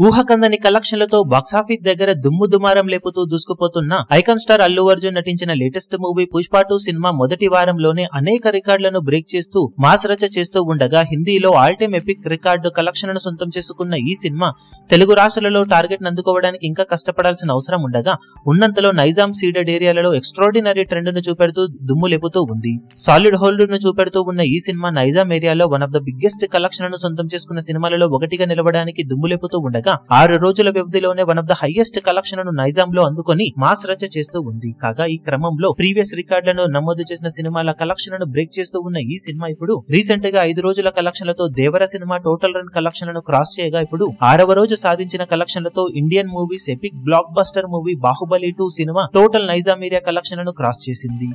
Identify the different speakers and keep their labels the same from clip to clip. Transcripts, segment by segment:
Speaker 1: ఊహకందని కలెక్షన్లతో box office దగ్గర దుమ్ము దుమారం లేపుతూ దూసుకుపోతున్న ఐకాన్ స్టార్ అల్లు అర్జున్ నటించిన లేటెస్ట్ మూవీ పుష్ప 2 సినిమా మొదటి వారంలోనే అనేక రికార్డులను బ్రేక్ చేస్తూ మాస్ రచ చేస్తూ ఉండగా హిందీలో ఆల్ టైమ్ ఎపిక్ రికార్డు కలెక్షన్లను సొంతం చేసుకున్న ఈ సినిమా తెలుగు రాష్ట్రాలలో టార్గెట్ అందుకోవడానికి ఇంకా కష్టపడాల్సిన అవసరం ఉండగా ఉన్నంతలో నైజాం సీడెడ్ ఏరియాలలో ఎక్స్ట్రాడినరీ ట్రెండ్ ను చూపెడుతూ దుమ్ము లేపుతూ ఉంది. సాలిడ్ హోల్డ్ ను చూపెడుతూ ఉన్న ఈ సినిమా నైజాం ఏరియాలో వన్ ఆఫ్ ద బిగ్గెస్ట్ కలెక్షన్లను సొంతం చేసుకున్న సినిమాలలో ఒకటిగా నిలవడానికి దుమ్ము లేపుతూ ఉండగా 6 రోజుల వ్యవధిలోనే one of the highest collection ను నైజాంలో అందుకొని మాస్ రచ చేస్తూ ఉంది. కాగా ఈ క్రమంలో ప్రీవియస్ రికార్డులను నమోదు చేసిన సినిమాల కలెక్షన్ ను బ్రేక్ చేస్తూ ఉన్న ఈ సినిమా ఇప్పుడు రీసెంట్ గా 5 రోజుల కలెక్షన్లతో దేవర సినిమా టోటల్ రన్ కలెక్షన్లను క్రాస్ చేయగా ఇప్పుడు 6వ రోజు సాధించిన కలెక్షన్లతో Indian movies epic blockbuster movie Baahubali 2 సినిమా టోటల్ నైజాం ఏరియా కలెక్షన్లను క్రాస్ చేసింది.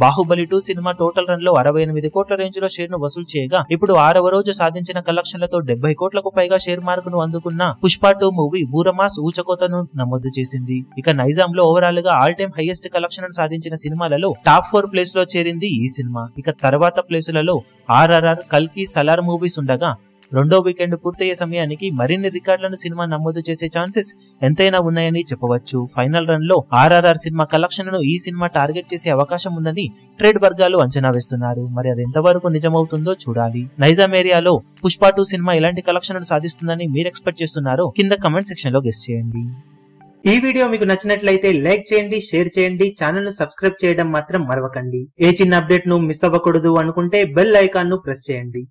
Speaker 1: బాహుబలి 2 సినిమా టోటల్ రన్ లో 68 కోట్ల రేంజ్ లో షేర్ ను వసూలు చేయగా ఇప్పుడు 6వ రోజు సాధించిన కలెక్షన్లతో 70 కోట్లకు పైగా షేర్ మార్క్ ను అందుకున్న పుష్ప 2 మూవీ బూరమాస్ ఊచకోతను నమోదు చేసింది. ఇక నైజాం లో ఓవరాల్ గా ఆల్ టైమ్ హైయెస్ట్ కలెక్షన్ సాధించిన సినిమాలలో టాప్ 4 ప్లేస్ లో చేరింది ఈ సినిమా. ఇక తర్వాత ప్లేసులలో RRR, కల్కి, సలార్ మూవీస్ ఉండగా రెండో వీకెండ్ పూర్తయ్యే సమయానికి మరిన్ని రికార్డులను సినిమా నమోదు చేసే ఛాన్సెస్ ఎంతైనా ఉన్నాయని చెప్పవచ్చు. ఫైనల్ రన్ లో RRR సినిమా కలెక్షన్ ను ఈ సినిమా టార్గెట్ చేసే అవకాశం ఉందని ట్రేడ్ వర్గాలు అంచనా వేస్తున్నారు. మరి అది ఎంతవరకు నిజమవుతుందో చూడాలి. నైజాం ఏరియాలో పుష్ప 2 సినిమా ఎలాంటి కలెక్షన్ సాధిస్తుందని మీరు ఎక్స్పెక్ట్ చేస్తున్నారో కింద కమెంట్ సెక్షన్ లో గెస్ చేయండి. ఈ వీడియో మీకు నచ్చినట్లయితే లైక్ చేయండి, షేర్ చేయండి, ఛానల్ ను సబ్స్క్రైబ్ చేయడం మాత్రం మరవకండి. ఏ చిన్న అప్డేట్ ను మిస్ అవ్వకూడదు అనుకుంటే బెల్ ఐకాన్ ను ప్రెస్ చేయండి.